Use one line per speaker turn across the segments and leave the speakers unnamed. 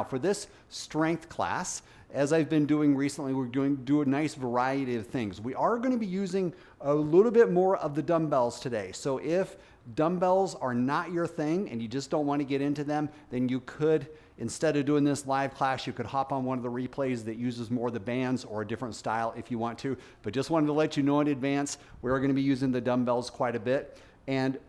For this strength class, as I've been doing recently, we're do a nice variety of things. We are going to be using a little bit more of the dumbbells today. So if dumbbells are not your thing and you just don't want to get into them, then you could, instead of doing this live class, you could hop on one of the replays that uses more of the bands or a different style if you want to. But just wanted to let you know in advance, we're going to be using the dumbbells quite a bit. And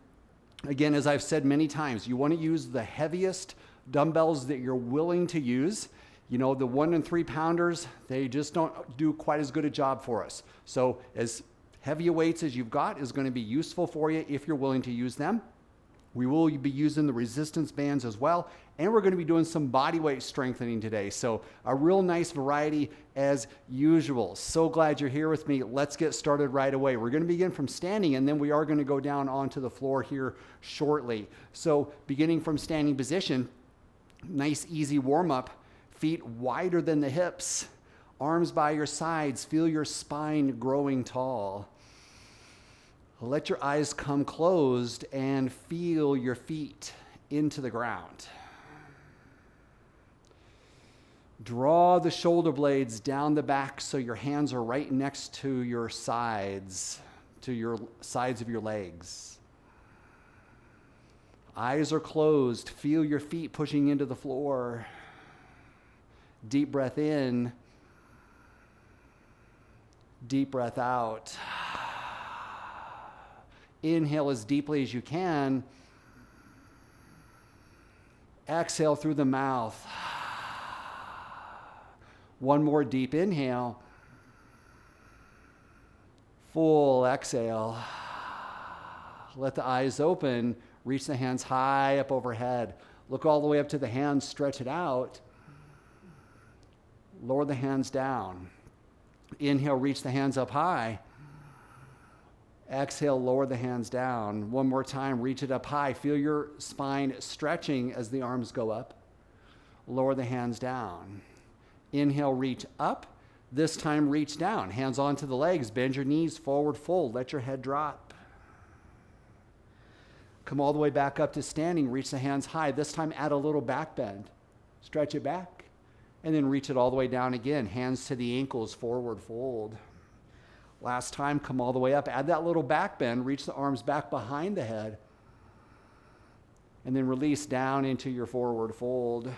again, as I've said many times, you want to use the heaviest dumbbells that you're willing to use. You know, the 1 and 3 pounders, they just don't do quite as good a job for us. So as heavy weights as you've got is going to be useful for you if you're willing to use them. We will be using the resistance bands as well, and we're going to be doing some body weight strengthening today. So a real nice variety as usual. So glad you're here with me. Let's get started right away. We're going to begin from standing, and then we are going to go down onto the floor here shortly. So beginning from standing position, nice easy warm-up, feet wider than the hips, arms by your sides, feel your spine growing tall. Let your eyes come closed and feel your feet into the ground. Draw the shoulder blades down the back so your hands are right next to your sides of your legs. Eyes are closed. Feel your feet pushing into the floor. Deep breath in. Deep breath out. Inhale as deeply as you can. Exhale through the mouth. One more deep inhale. Full exhale. Let the eyes open. Reach the hands high up overhead. Look all the way up to the hands, stretch it out. Lower the hands down. Inhale, reach the hands up high. Exhale, lower the hands down. One more time, reach it up high. Feel your spine stretching as the arms go up. Lower the hands down. Inhale, reach up. This time, reach down. Hands onto the legs. Bend your knees, forward fold. Let your head drop. Come all the way back up to standing. Reach the hands high. This time, add a little back bend. Stretch it back. And then reach it all the way down again. Hands to the ankles, forward fold. Last time, come all the way up. Add that little back bend. Reach the arms back behind the head. And then release down into your forward fold.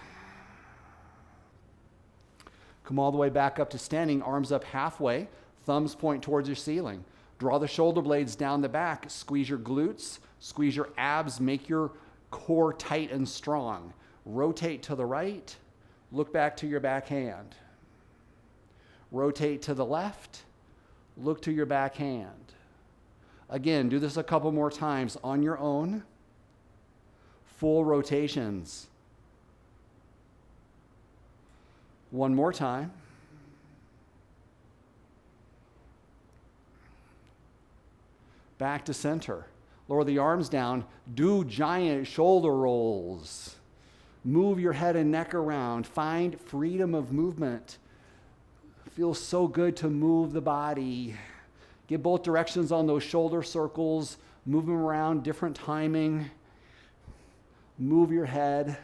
Come all the way back up to standing. Arms up halfway. Thumbs point towards your ceiling. Draw the shoulder blades down the back. Squeeze your glutes. Squeeze your abs. Make your core tight and strong. Rotate to the right. Look back to your back hand. Rotate to the left. Look to your back hand. Again, do this a couple more times on your own. Full rotations. One more time. Back to center. Lower the arms down. Do giant shoulder rolls. Move your head and neck around. Find freedom of movement. Feels so good to move the body. Get both directions on those shoulder circles. Move them around, different timing. Move your head.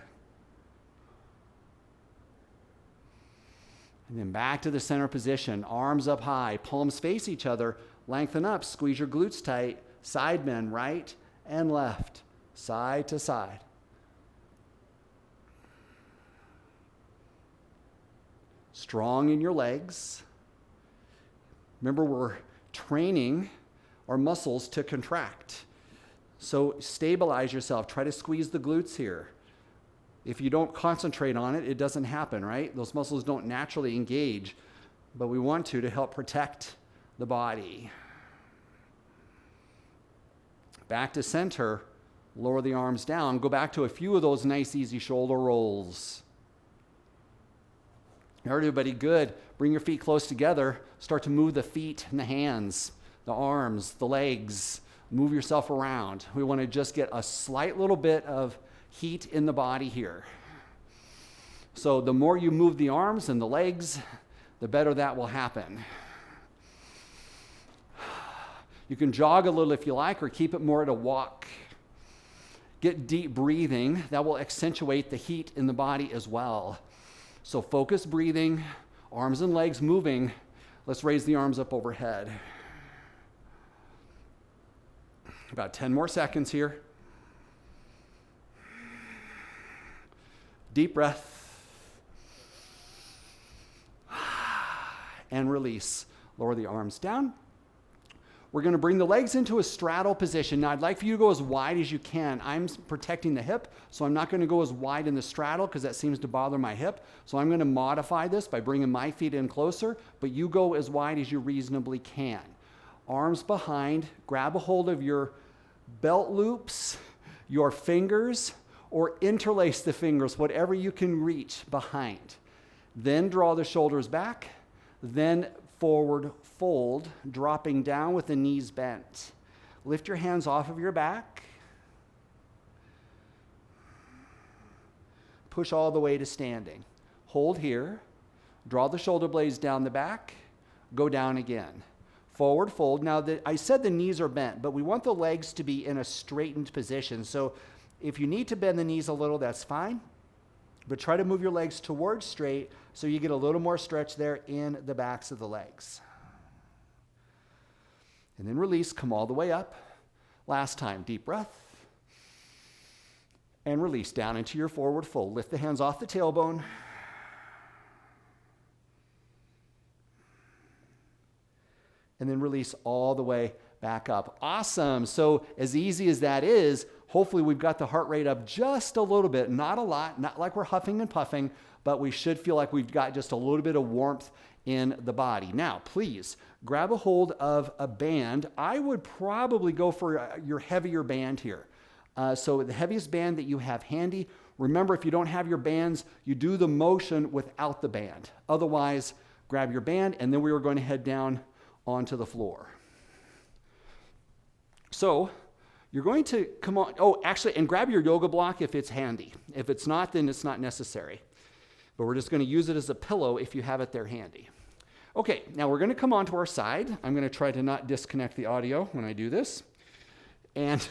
And then back to the center position. Arms up high. Palms face each other. Lengthen up. Squeeze your glutes tight. Side bend, right and left. Side to side. Strong in your legs. Remember, we're training our muscles to contract. So stabilize yourself. Try to squeeze the glutes here. If you don't concentrate on it, it doesn't happen, right? Those muscles don't naturally engage, but we want to help protect the body. Back to center. Lower the arms down. Go back to a few of those nice, easy shoulder rolls. Everybody, good. Bring your feet close together. Start to move the feet and the hands, the arms, the legs. Move yourself around. We want to just get a slight little bit of heat in the body here. So the more you move the arms and the legs, the better that will happen. You can jog a little if you like, or keep it more at a walk. Get deep breathing. That will accentuate the heat in the body as well. So focus breathing, arms and legs moving. Let's raise the arms up overhead. About 10 more seconds here. Deep breath. And release. Lower the arms down. We're going to bring the legs into a straddle position. Now, I'd like for you to go as wide as you can. I'm protecting the hip, so I'm not going to go as wide in the straddle because that seems to bother my hip. So I'm going to modify this by bringing my feet in closer, but you go as wide as you reasonably can. Arms behind, grab a hold of your belt loops, your fingers, or interlace the fingers, whatever you can reach behind. Then draw the shoulders back, then forward fold, dropping down with the knees bent. Lift your hands off of your back. Push all the way to standing. Hold here. Draw the shoulder blades down the back. Go down again. Forward fold. Now, I said the knees are bent, but we want the legs to be in a straightened position. So if you need to bend the knees a little, that's fine. But try to move your legs towards straight so you get a little more stretch there in the backs of the legs. And then release, come all the way up. Last time, deep breath. And release down into your forward fold. Lift the hands off the tailbone. And then release all the way back up. Awesome. So as easy as that is, hopefully we've got the heart rate up just a little bit, not a lot, not like we're huffing and puffing, but we should feel like we've got just a little bit of warmth in the body. Now, please grab a hold of a band. I would probably go for your heavier band here. So the heaviest band that you have handy. Remember, if you don't have your bands, you do the motion without the band. Otherwise, grab your band, and then we are going to head down onto the floor. So you're going to come on, and grab your yoga block if it's handy. If it's not, then it's not necessary. But we're just going to use it as a pillow if you have it there handy. Okay, now we're going to come onto our side. I'm going to try to not disconnect the audio when I do this. And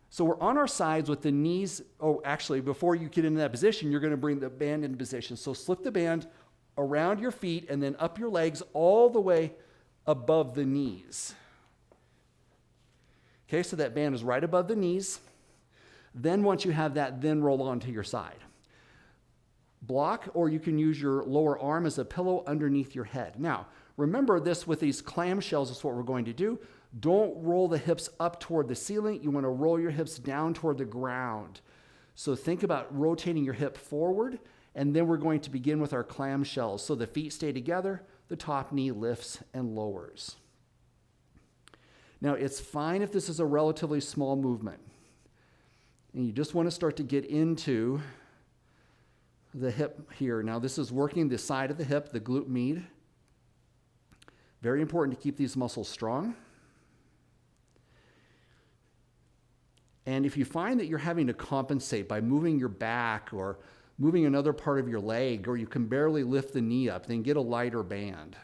so we're on our sides with the knees. Actually, before you get into that position, you're going to bring the band into position. So slip the band around your feet and then up your legs all the way above the knees. Okay, so that band is right above the knees. Then once you have that, then roll onto your side. Block, or you can use your lower arm as a pillow underneath your head. Now, remember this with these clam shells is what we're going to do. Don't roll the hips up toward the ceiling. You want to roll your hips down toward the ground. So think about rotating your hip forward, and then we're going to begin with our clam shells. So the feet stay together, the top knee lifts and lowers. Now, it's fine if this is a relatively small movement. And you just want to start to get into the hip here. Now, this is working the side of the hip, the glute med. Very important to keep these muscles strong. And if you find that you're having to compensate by moving your back or moving another part of your leg, or you can barely lift the knee up, then get a lighter band.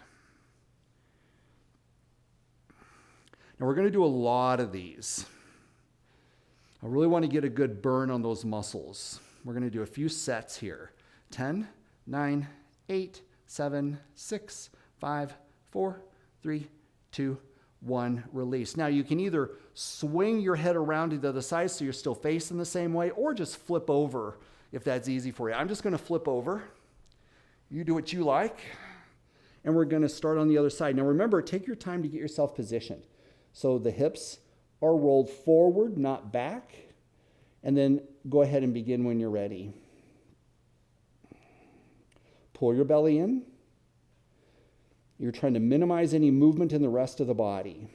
Now, we're going to do a lot of these. I really want to get a good burn on those muscles. We're going to do a few sets here. 10, 9, 8, 7, 6, 5, 4, 3, 2, 1, release. Now, you can either swing your head around to the other side so you're still facing the same way, or just flip over if that's easy for you. I'm just going to flip over. You do what you like. And we're going to start on the other side. Now, remember, take your time to get yourself positioned. So the hips are rolled forward, not back. And then go ahead and begin when you're ready. Pull your belly in. You're trying to minimize any movement in the rest of the body.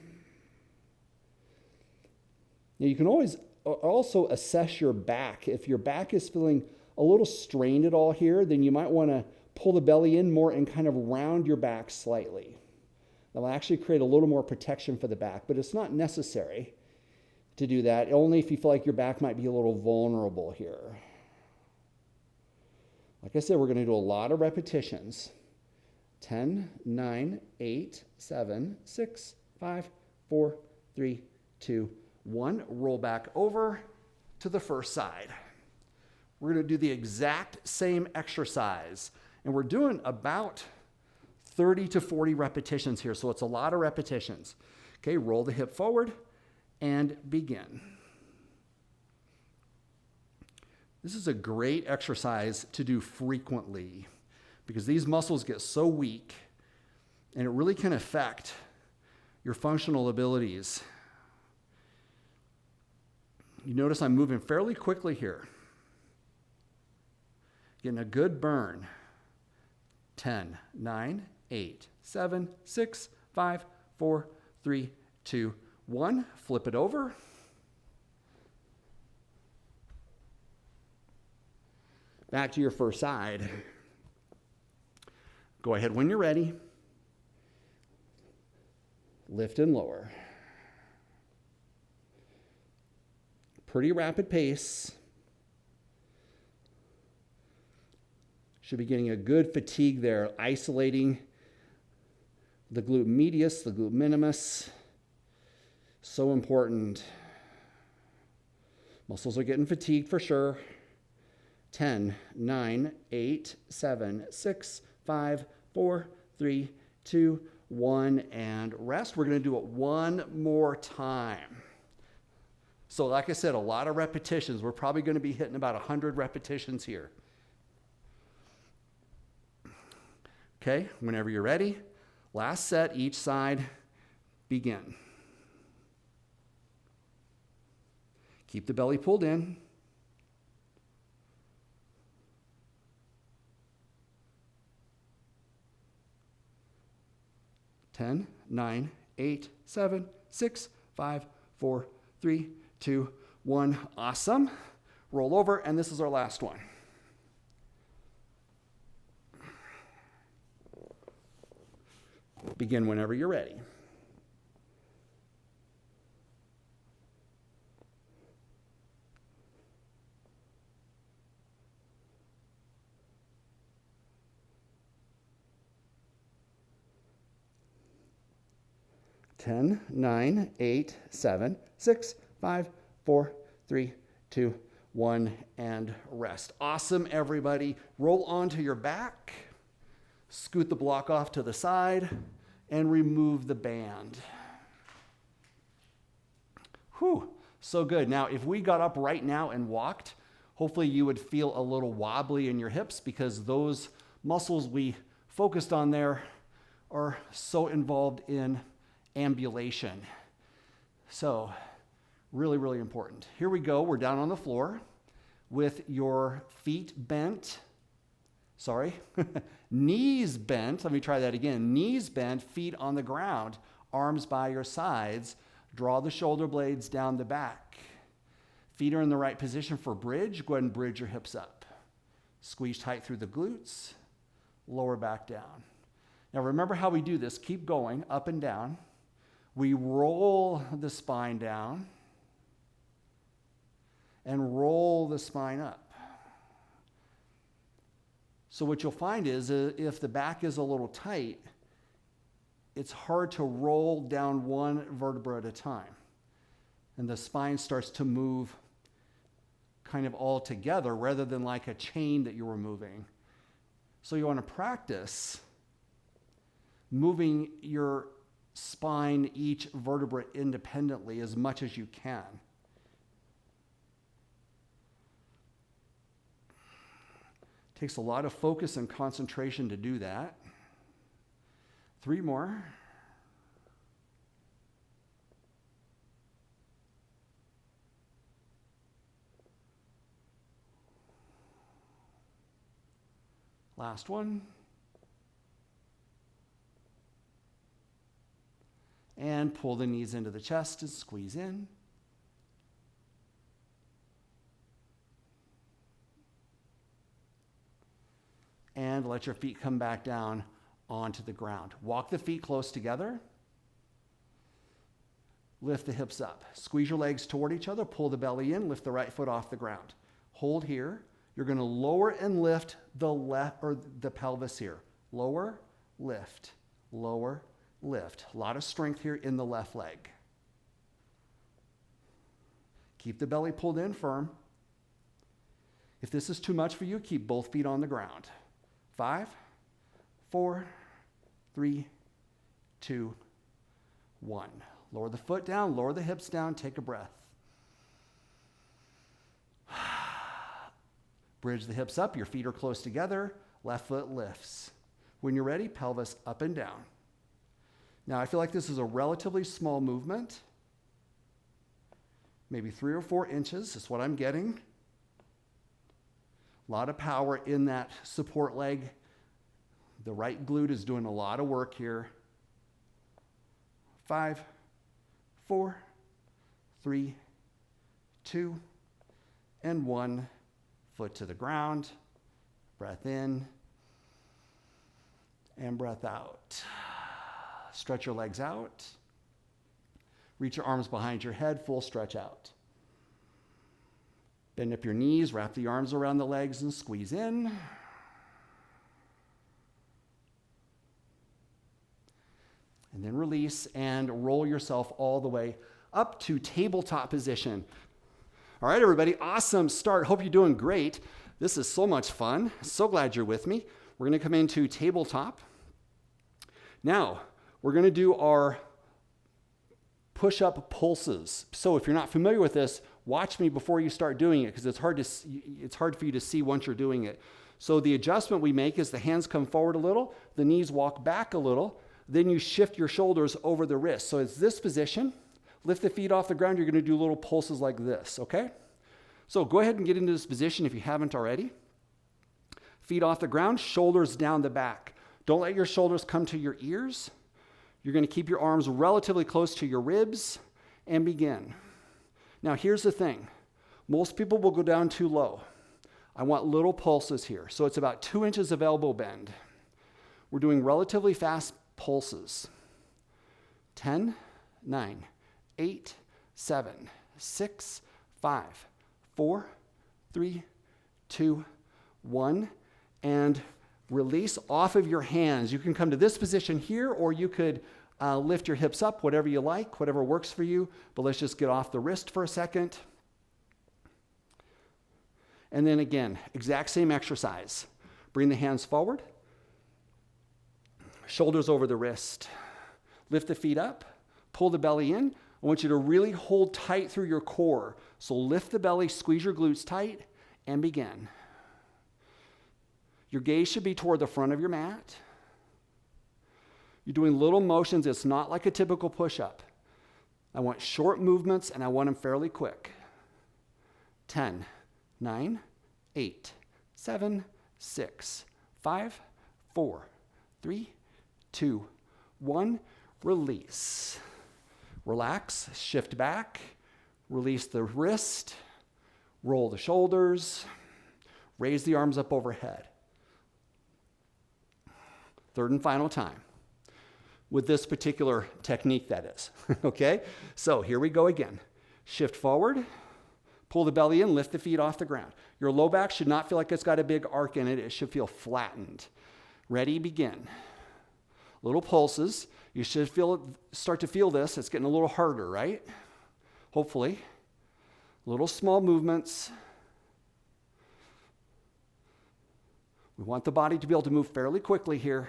Now, you can always also assess your back. If your back is feeling a little strained at all here, then you might want to pull the belly in more and kind of round your back slightly. That will actually create a little more protection for the back, but it's not necessary to do that, only if you feel like your back might be a little vulnerable here. Like I said, we're going to do a lot of repetitions. 10, 9, 8, 7, 6, 5, 4, 3, 2, 1. Roll back over to the first side. we're going to do the exact same exercise. And we're doing about 30 to 40 repetitions here, so it's a lot of repetitions. Okay, roll the hip forward and begin. This is a great exercise to do frequently because these muscles get so weak and it really can affect your functional abilities. You notice I'm moving fairly quickly here. Getting a good burn. 10, 9, 8, 7, 6, 5, 4, 3, 2, 1. Flip it over. Back to your first side. Go ahead when you're ready. Lift and lower. Pretty rapid pace. Should be getting a good fatigue there, isolating the glute medius, the glute minimus. So important. Muscles are getting fatigued for sure. 10, 9, 8, 7, 6, 5, 4, 3, 2, 1, and rest. We're going to do it one more time. So like I said, a lot of repetitions. We're probably going to be hitting about 100 repetitions here. Okay, whenever you're ready, last set, each side, begin. Keep the belly pulled in. Ten, 9, 8, 7, 6, 5, 4, 3, 2, 1. Awesome. Roll over, and this is our last one. Begin whenever you're ready. Ten, 9, 8, 7, 6, 5, 4, 3, 2, 1, and rest. Awesome, everybody. Roll onto your back. Scoot the block off to the side and remove the band. Whew, so good. Now, if we got up right now and walked, hopefully you would feel a little wobbly in your hips because those muscles we focused on there are so involved in ambulation. So, really, really important. Here we go. We're down on the floor with your feet bent. Knees bent. Let me try that again. Knees bent, feet on the ground, arms by your sides. Draw the shoulder blades down the back. Feet are in the right position for bridge. Go ahead and bridge your hips up. Squeeze tight through the glutes. Lower back down. Now remember how we do this. Keep going up and down. We roll the spine down and roll the spine up. So what you'll find is if the back is a little tight, it's hard to roll down one vertebra at a time. And the spine starts to move kind of all together rather than like a chain that you were moving. So you want to practice moving your spine, each vertebra independently as much as you can. Takes a lot of focus and concentration to do that. 3 more. Last one. And pull the knees into the chest and squeeze in. And let your feet come back down onto the ground. Walk the feet close together. Lift the hips up. Squeeze your legs toward each other. Pull the belly in. Lift the right foot off the ground. Hold here. You're going to lower and lift the left or the pelvis here. Lower, lift, lower, lift. A lot of strength here in the left leg. Keep the belly pulled in firm. If this is too much for you, keep both feet on the ground. 5, 4, 3, 2, 1. Lower the foot down, lower the hips down, take a breath. Bridge the hips up, your feet are close together, left foot lifts. When you're ready, pelvis up and down. Now, I feel like this is a relatively small movement. Maybe 3 or 4 inches is what I'm getting. A lot of power in that support leg. The right glute is doing a lot of work here. 5, 4, 3, 2, and 1. Foot to the ground. Breath in and breath out. Stretch your legs out. Reach your arms behind your head, full stretch out. Bend up your knees, wrap the arms around the legs and squeeze in. And then release and roll yourself all the way up to tabletop position. All right, everybody, awesome start. Hope you're doing great. This is so much fun. So glad you're with me. We're going to come into tabletop. Now, we're going to do our push-up pulses. So if you're not familiar with this, watch me before you start doing it because it's hard for you to see once you're doing it. So the adjustment we make is the hands come forward a little, the knees walk back a little, then you shift your shoulders over the wrists. So it's this position. Lift the feet off the ground. You're going to do little pulses like this, okay? So go ahead and get into this position if you haven't already. Feet off the ground, shoulders down the back. Don't let your shoulders come to your ears. You're going to keep your arms relatively close to your ribs and begin. Now, here's the thing. Most people will go down too low. I want little pulses here. So it's about 2 inches of elbow bend. We're doing relatively fast pulses. 10, 9, 8, 7, 6, 5, 4, 3, 2, 1, and release off of your hands. You can come to this position here, or you could lift your hips up, whatever you like, whatever works for you, but let's just get off the wrist for a second. And then again, exact same exercise. Bring the hands forward, shoulders over the wrist. Lift the feet up, pull the belly in. I want you to really hold tight through your core. So lift the belly, squeeze your glutes tight, and begin. Your gaze should be toward the front of your mat. You're doing little motions. It's not like a typical push-up. I want short movements, and I want them fairly quick. 10, 9, 8, 7, 6, 5, 4, 3, 2, 1. Release. Relax, shift back, release the wrist, roll the shoulders, raise the arms up overhead. Third and final time with this particular technique, that is. Okay? So here we go again. Shift forward, pull the belly in, lift the feet off the ground. Your low back should not feel like it's got a big arc in it. It should feel flattened. Ready, begin. Little pulses. You should start to feel this. It's getting a little harder, right? Hopefully. Little small movements. We want the body to be able to move fairly quickly here.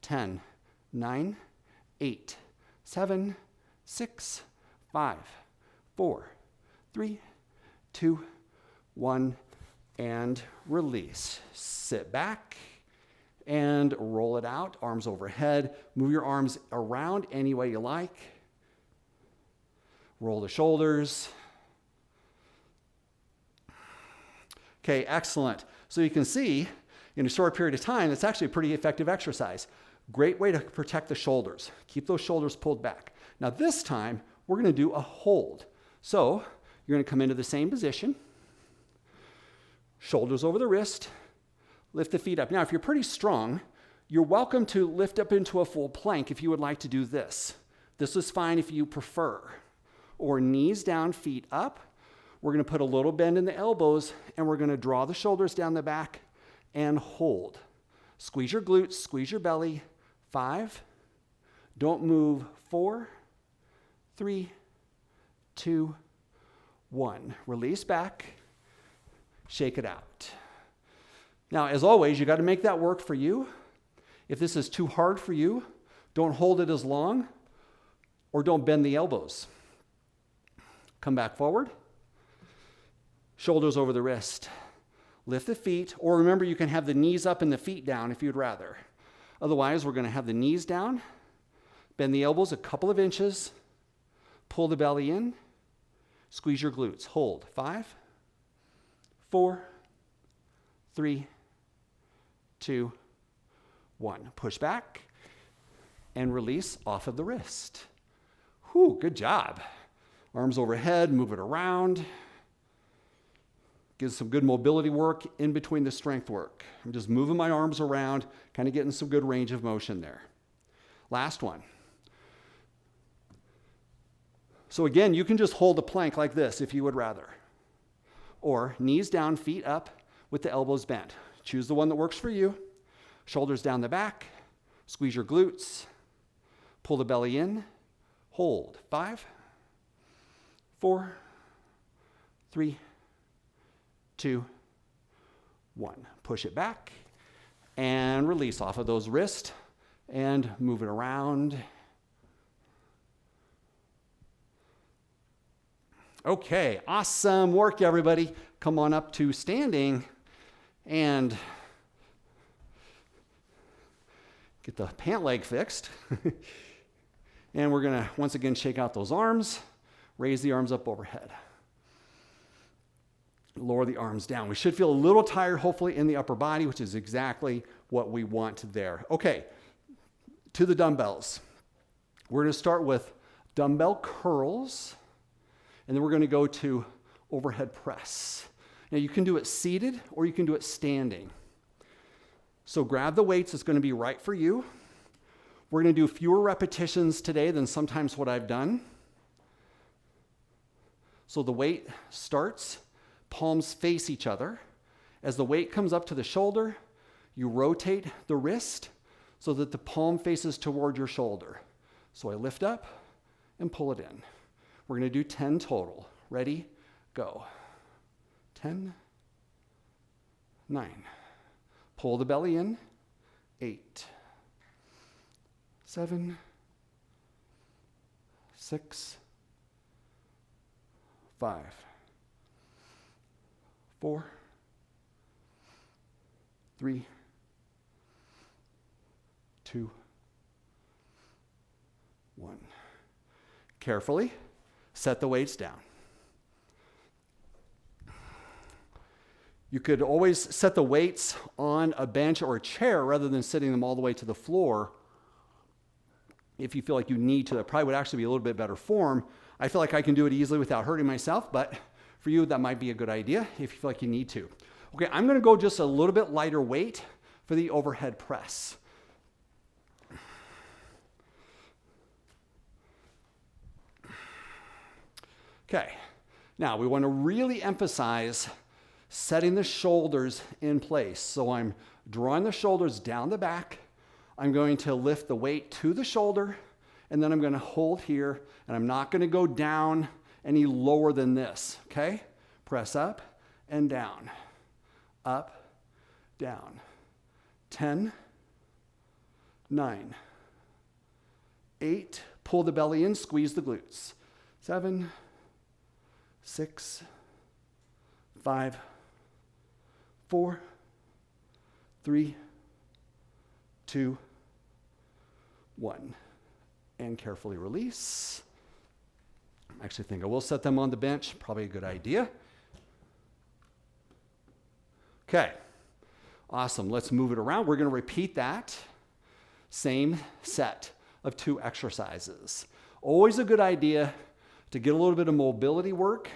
10, 9, 8, 7, 6, 5, 4, 3, 2, 1, and release. Sit back and roll it out, arms overhead. Move your arms around any way you like. Roll the shoulders. Okay, excellent. So you can see in a short period of time, it's actually a pretty effective exercise. Great way to protect the shoulders. Keep those shoulders pulled back. Now this time, we're going to do a hold. So you're going to come into the same position. Shoulders over the wrist. Lift the feet up. Now, if you're pretty strong, you're welcome to lift up into a full plank if you would like to do this. This is fine if you prefer. Or knees down, feet up. We're going to put a little bend in the elbows, and we're going to draw the shoulders down the back and hold. Squeeze your glutes, squeeze your belly. 5. Don't move. 4, 3, 2, 1. Release back. shake it out. Now, as always, you got to make that work for you. If this is too hard for you, don't hold it as long or don't bend the elbows. Come back forward. Shoulders over the wrist. Lift the feet, or remember you can have the knees up and the feet down if you'd rather. Otherwise, we're going to have the knees down, bend the elbows a couple of inches, pull the belly in, squeeze your glutes. Hold. 5, 4, 3, 2, 1. Push back and release off of the wrist. Whew, good job. Arms overhead, move it around. Gives some good mobility work in between the strength work. I'm just moving my arms around, kind of getting some good range of motion there. Last one. So again, you can just hold a plank like this if you would rather. Or knees down, feet up with the elbows bent. Choose the one that works for you. Shoulders down the back. Squeeze your glutes. Pull the belly in. Hold. 5, 4, 3, 2, 1. Push it back and release off of those wrists and move it around. Okay, awesome work, everybody. Come on up to standing and get the pant leg fixed. And we're going to, once again, shake out those arms, raise the arms up overhead. Lower the arms down. We should feel a little tired, hopefully, in the upper body, which is exactly what we want there. Okay, to the dumbbells. We're going to start with dumbbell curls, and then we're going to go to overhead press. Now, you can do it seated or you can do it standing. So grab the weights that's going to be right for you. We're going to do fewer repetitions today than sometimes what I've done. So the weight starts, palms face each other. As the weight comes up to the shoulder, you rotate the wrist so that the palm faces toward your shoulder. So I lift up and pull it in. We're going to do 10 total. Ready? Go. 10, 9. Pull the belly in. 8, 7, 6, 5, 4, 3, 2, 1. Carefully set the weights down. You could always set the weights on a bench or a chair rather than sitting them all the way to the floor. If you feel like you need to, that probably would actually be a little bit better form. I feel like I can do it easily without hurting myself, but for you, that might be a good idea if you feel like you need to. Okay, I'm going to go just a little bit lighter weight for the overhead press. Okay, now we want to really emphasize setting the shoulders in place. So I'm drawing the shoulders down the back. I'm going to lift the weight to the shoulder, and then I'm going to hold here, and I'm not going to go down any lower than this, okay? Press up and down, up, down. 10, 9, 8, pull the belly in, squeeze the glutes. 7, 6, 5, 4, 3, 2, 1. And carefully release. I actually think I will set them on the bench. Probably a good idea. Okay. Awesome. Let's move it around. We're going to repeat that same set of 2 exercises. Always a good idea to get a little bit of mobility work,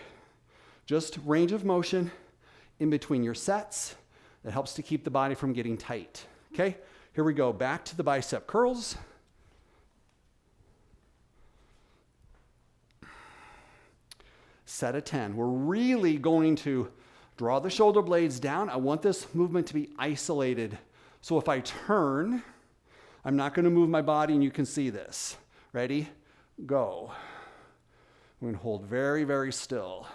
just range of motion in between your sets. That helps to keep the body from getting tight. Okay, here we go. Back to the bicep curls. Set of 10. We're really going to draw the shoulder blades down. I want this movement to be isolated. So if I turn, I'm not going to move my body, and you can see this. Ready? Go. I'm going to hold very, very still.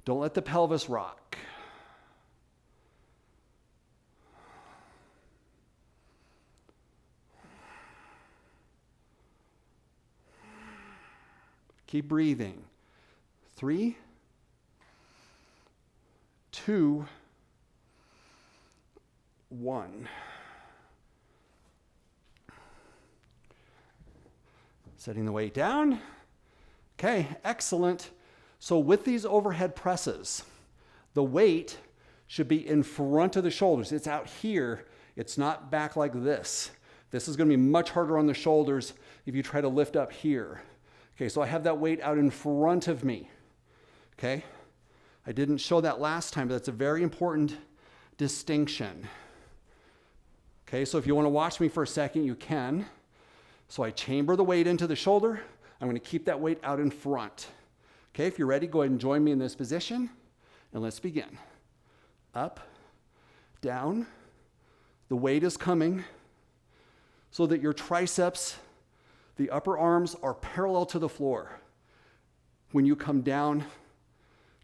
Don't let the pelvis rock. Keep breathing. 3, 2, 1. Setting the weight down. Okay, excellent. So with these overhead presses, the weight should be in front of the shoulders. It's out here. It's not back like this. This is going to be much harder on the shoulders if you try to lift up here. Okay, so I have that weight out in front of me. Okay, I didn't show that last time, but that's a very important distinction. Okay, so if you want to watch me for a second, you can. So I chamber the weight into the shoulder. I'm going to keep that weight out in front. Okay, if you're ready, go ahead and join me in this position, and let's begin. Up, down. The weight is coming so that your triceps, the upper arms, are parallel to the floor when you come down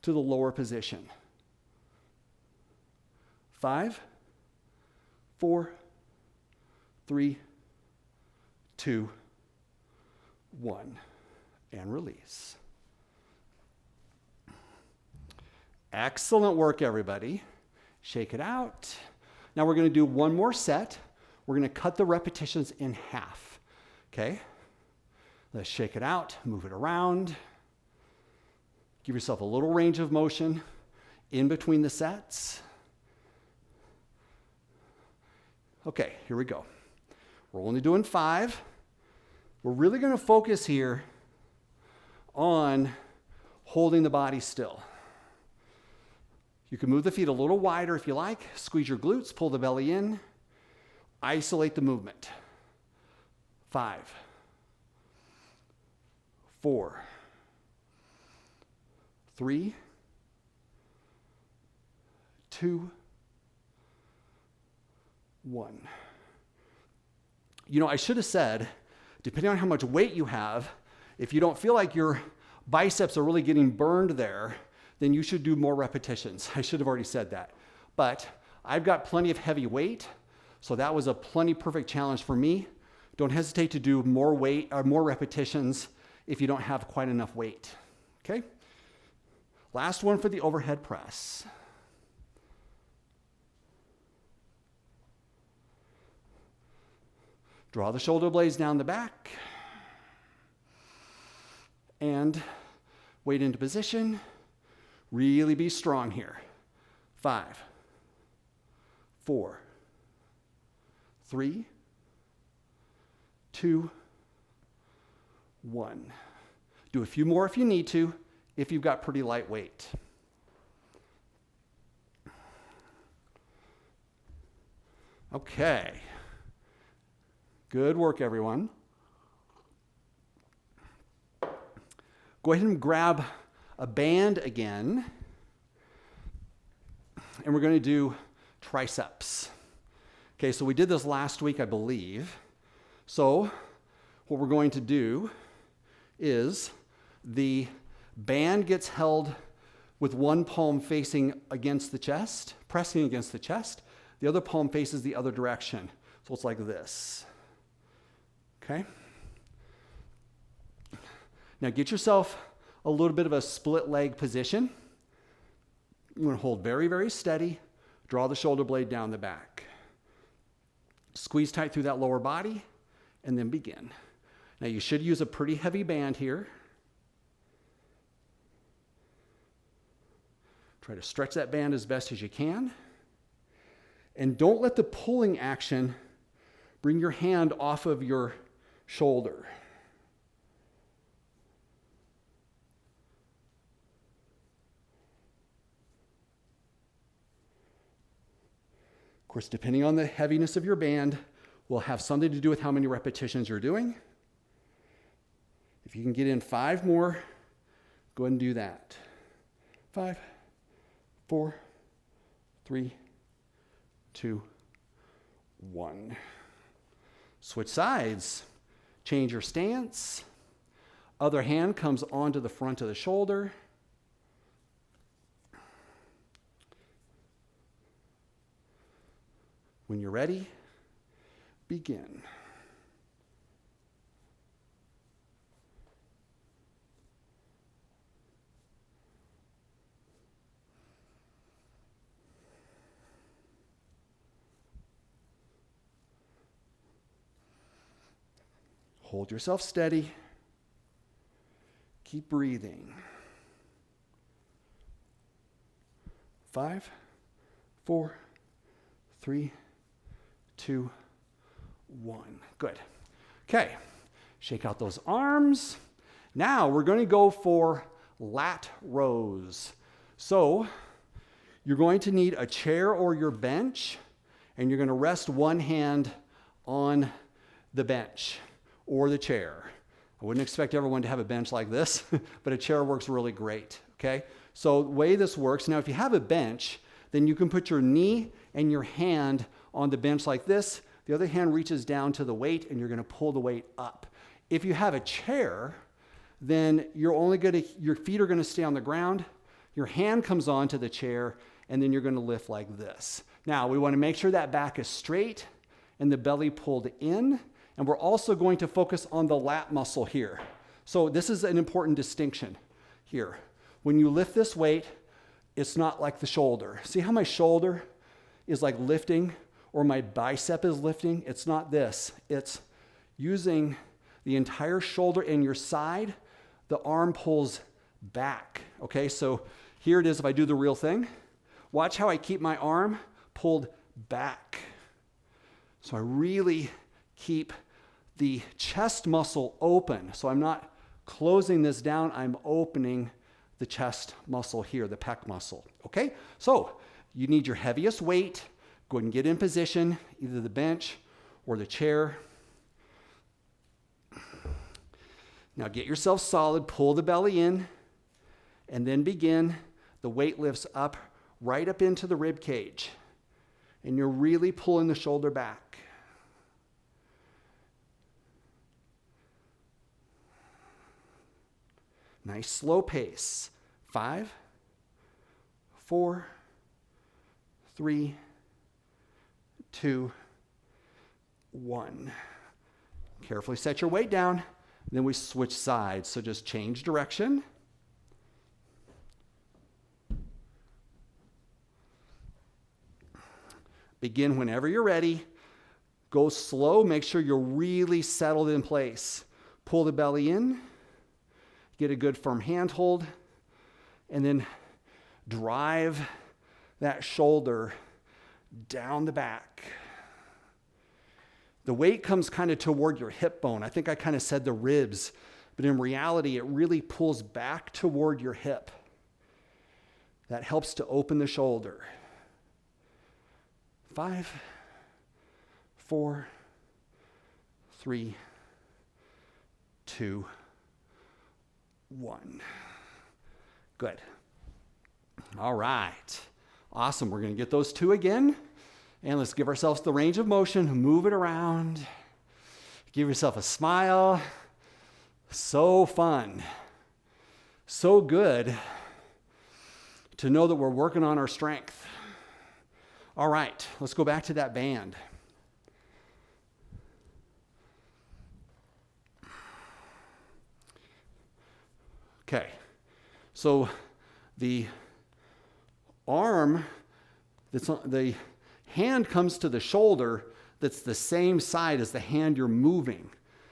to the lower position. 5, 4, 3, 2, 1, and release. Excellent work, everybody. Shake it out. Now we're going to do one more set. We're going to cut the repetitions in half. Okay? Let's shake it out, move it around. Give yourself a little range of motion in between the sets. Okay, here we go. We're only doing 5. We're really going to focus here on holding the body still. You can move the feet a little wider if you like. Squeeze your glutes, pull the belly in. Isolate the movement. 5, 4, 3, 2, 1. You know, I should have said, depending on how much weight you have, if you don't feel like your biceps are really getting burned there, then you should do more repetitions. I should have already said that. But I've got plenty of heavy weight, so that was a plenty perfect challenge for me. Don't hesitate to do more weight or more repetitions if you don't have quite enough weight. Okay? Last one for the overhead press. Draw the shoulder blades down the back. And weight into position. Really be strong here. 5, 4, 3, 2, 1. Do a few more if you need to, if you've got pretty light weight. Okay. Good work, everyone. Go ahead and grab a band again, and we're going to do triceps. Okay, so we did this last week, I believe. So what we're going to do is the band gets held with one palm facing against the chest, pressing against the chest. The other palm faces the other direction. So it's like this. Okay? Now get yourself a little bit of a split leg position. You want to hold very, very steady. Draw the shoulder blade down the back. Squeeze tight through that lower body, and then begin. Now you should use a pretty heavy band here. Try to stretch that band as best as you can. And don't let the pulling action bring your hand off of your shoulder. Of course, depending on the heaviness of your band, will have something to do with how many repetitions you're doing. If you can get in 5 more, go ahead and do that. 5, 4, 3, 2, 1. Switch sides. Change your stance. Other hand comes onto the front of the shoulder. When you're ready, begin. Hold yourself steady. Keep breathing. 5, 4, 3, 2, 1. Good. Okay. Shake out those arms. Now we're going to go for Lat Rose. So you're going to need a chair or your bench, and you're going to rest one hand on the bench or the chair. I wouldn't expect everyone to have a bench like this, but a chair works really great, okay? So the way this works, now if you have a bench, then you can put your knee and your hand on the bench like this. The other hand reaches down to the weight, and you're going to pull the weight up. If you have a chair, then your feet are going to stay on the ground. Your hand comes onto the chair, and then you're going to lift like this. Now, we want to make sure that back is straight and the belly pulled in, and we're also going to focus on the lat muscle here. So this is an important distinction here. When you lift this weight, it's not like the shoulder. See how my shoulder is like lifting, or my bicep is lifting? It's not this. It's using the entire shoulder and your side. The arm pulls back, okay? So here it is if I do the real thing. Watch how I keep my arm pulled back. So I really keep the chest muscle open. So I'm not closing this down, I'm opening the chest muscle here, the pec muscle, okay? So you need your heaviest weight. Go ahead and get in position, either the bench or the chair. Now get yourself solid, pull the belly in, and then begin. The weight lifts up, right up into the rib cage, and you're really pulling the shoulder back. Nice slow pace. 5, 4, 3, 2, 1. Carefully set your weight down. Then we switch sides. So just change direction. Begin whenever you're ready. Go slow. Make sure you're really settled in place. Pull the belly in. Get a good firm handhold. And then drive that shoulder down the back. The weight comes kind of toward your hip bone. I think I kind of said the ribs, but in reality, it really pulls back toward your hip. That helps to open the shoulder. 5, 4, 3, 2, 1. Good. All right. Awesome. We're going to get those 2 again. And let's give ourselves the range of motion. Move it around. Give yourself a smile. So fun. So good to know that we're working on our strength. All right. Let's go back to that band. Okay. So the arm, the hand comes to the shoulder that's the same side as the hand you're moving,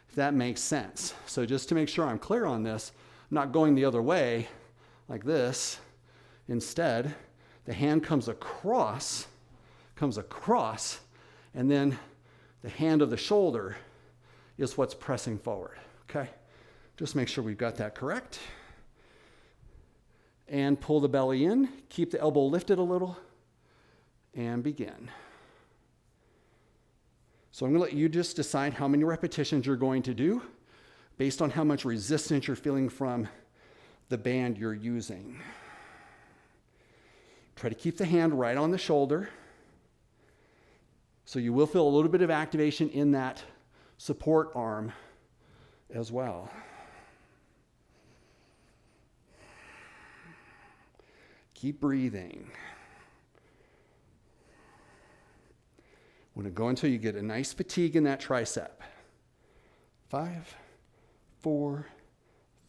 if that makes sense. So just to make sure I'm clear on this, I'm not going the other way like this. Instead, the hand comes across, and then the hand of the shoulder is what's pressing forward, okay? Just make sure we've got that correct. And pull the belly in, keep the elbow lifted a little, and begin. So I'm going to let you just decide how many repetitions you're going to do based on how much resistance you're feeling from the band you're using. Try to keep the hand right on the shoulder. So you will feel a little bit of activation in that support arm as well. Keep breathing. We're going to go until you get a nice fatigue in that tricep. 5, 4,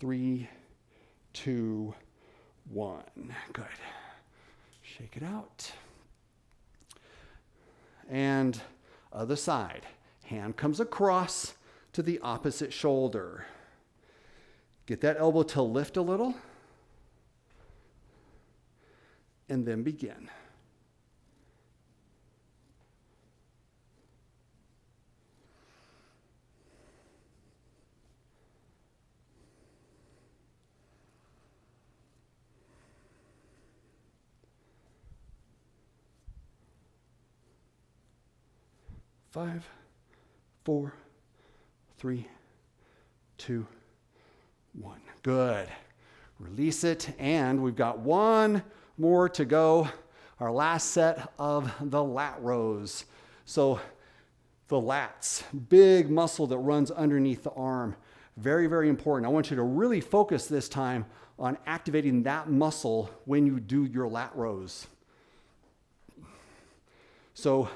3, 2, 1. Good. Shake it out. And other side. Hand comes across, to the opposite shoulder. Get that elbow to lift a little, and then begin. Five, 4, 3, 2, 1. Good. Release it, and we've got one more to go. Our last set of the Lat Rose. So the lats, big muscle that runs underneath the arm. Very, very important. I want you to really focus this time on activating that muscle when you do your Lat Rose. So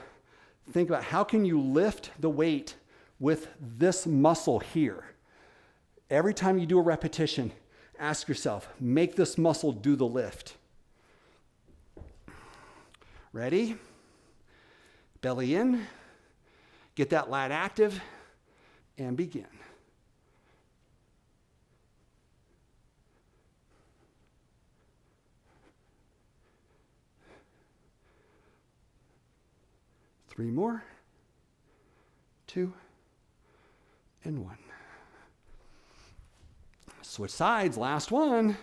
think about how can you lift the weight with this muscle here. Every time you do a repetition, ask yourself, make this muscle do the lift. Ready? Belly in. Get that lat active and begin. Three more. 2 and 1. Switch sides, last one.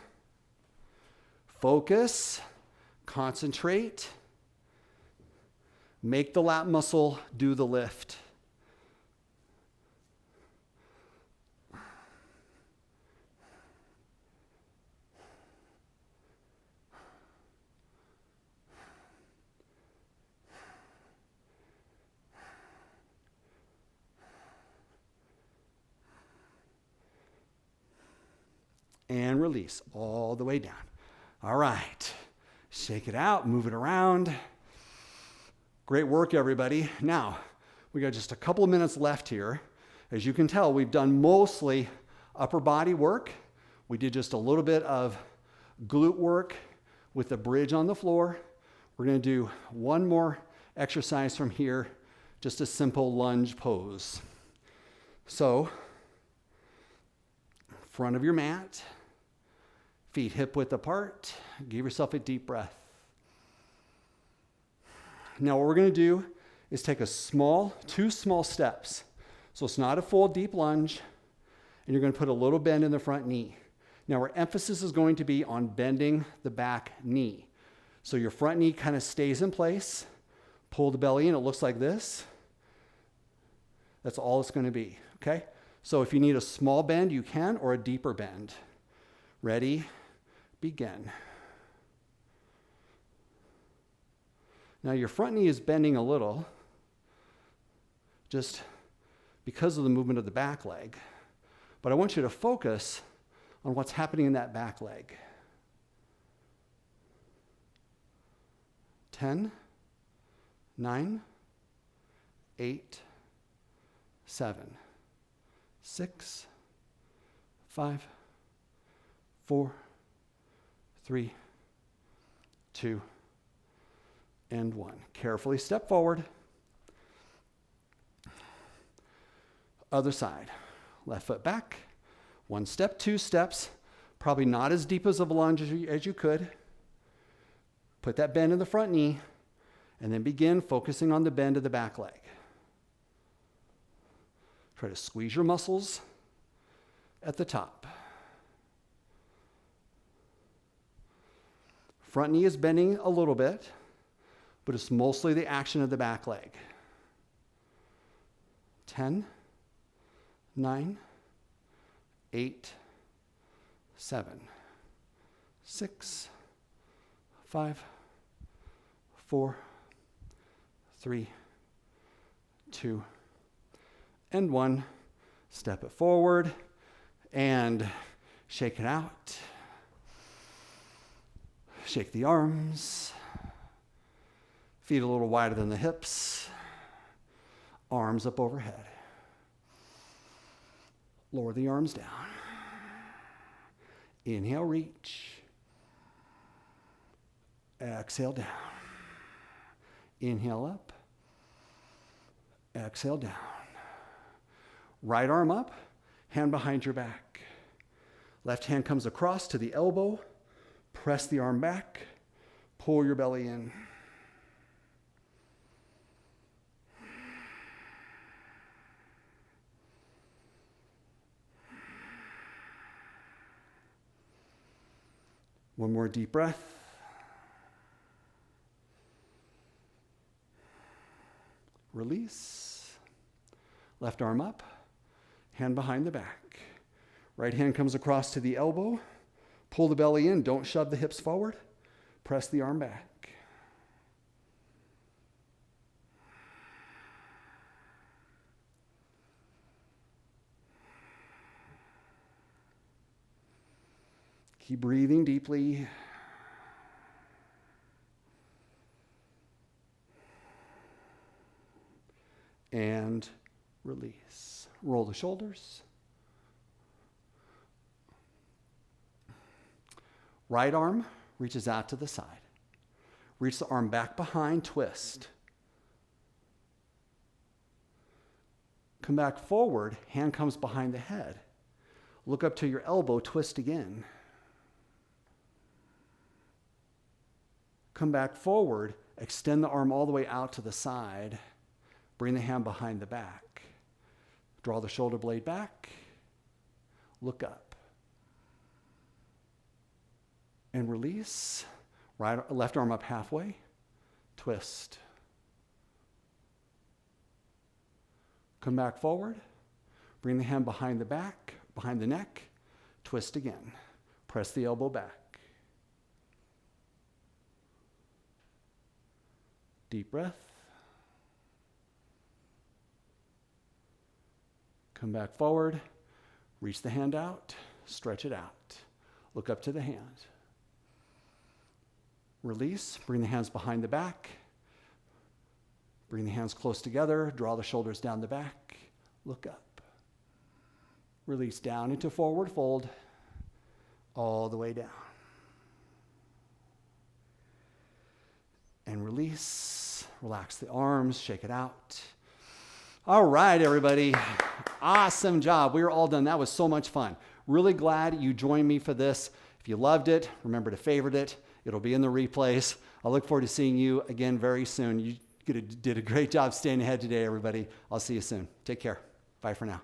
Focus, concentrate. Make the lat muscle do the lift. And release all the way down. All right, shake it out, move it around. Great work, everybody. Now, we got just a couple of minutes left here. As you can tell, we've done mostly upper body work. We did just a little bit of glute work with the bridge on the floor. We're gonna do one more exercise from here, just a simple lunge pose. So, front of your mat, feet hip width apart. Give yourself a deep breath. Now what we're going to do is take two small steps. So it's not a full deep lunge, and you're going to put a little bend in the front knee. Now our emphasis is going to be on bending the back knee. So your front knee kind of stays in place. Pull the belly in, it looks like this. That's all it's going to be, okay? So if you need a small bend, you can, or a deeper bend. Ready? Begin. Now your front knee is bending a little, just because of the movement of the back leg. But I want you to focus on what's happening in that back leg. 10, 9, 8, 7, 6, 5, 4, 3, 2, and 1. Carefully step forward. Other side. Left foot back. 1 step, 2 steps. Probably not as deep as a lunge as you could. Put that bend in the front knee, and then begin focusing on the bend of the back leg. Try to squeeze your muscles at the top. Front knee is bending a little bit, but it's mostly the action of the back leg. 10, 9, 8, 7, 6, 5, 4, 3, 2, and 1. Step it forward and shake it out. Shake the arms. Feet a little wider than the hips. Arms up overhead. Lower the arms down. Inhale, reach. Exhale down. Inhale up. Exhale down. Right arm up, hand behind your back. Left hand comes across to the elbow. Press the arm back. Pull your belly in. One more deep breath. Release. Left arm up, hand behind the back. Right hand comes across to the elbow. Pull the belly in. Don't shove the hips forward. Press the arm back. Keep breathing deeply. And release. Roll the shoulders. Right arm reaches out to the side. Reach the arm back behind, twist. Come back forward, hand comes behind the head. Look up to your elbow, twist again. Come back forward, extend the arm all the way out to the side. Bring the hand behind the back. Draw the shoulder blade back. Look up. And release. Left arm up halfway. Twist. Come back forward. Bring the hand behind the back, behind the neck. Twist again. Press the elbow back. Deep breath. Come back forward. Reach the hand out. Stretch it out. Look up to the hand. Release. Bring the hands behind the back. Bring the hands close together. Draw the shoulders down the back. Look up. Release down into forward fold. All the way down. And release. Relax the arms. Shake it out. All right, everybody. Awesome job. We are all done. That was so much fun. Really glad you joined me for this. If you loved it, remember to favorite it. It'll be in the replays. I look forward to seeing you again very soon. You did a great job staying ahead today, everybody. I'll see you soon. Take care. Bye for now.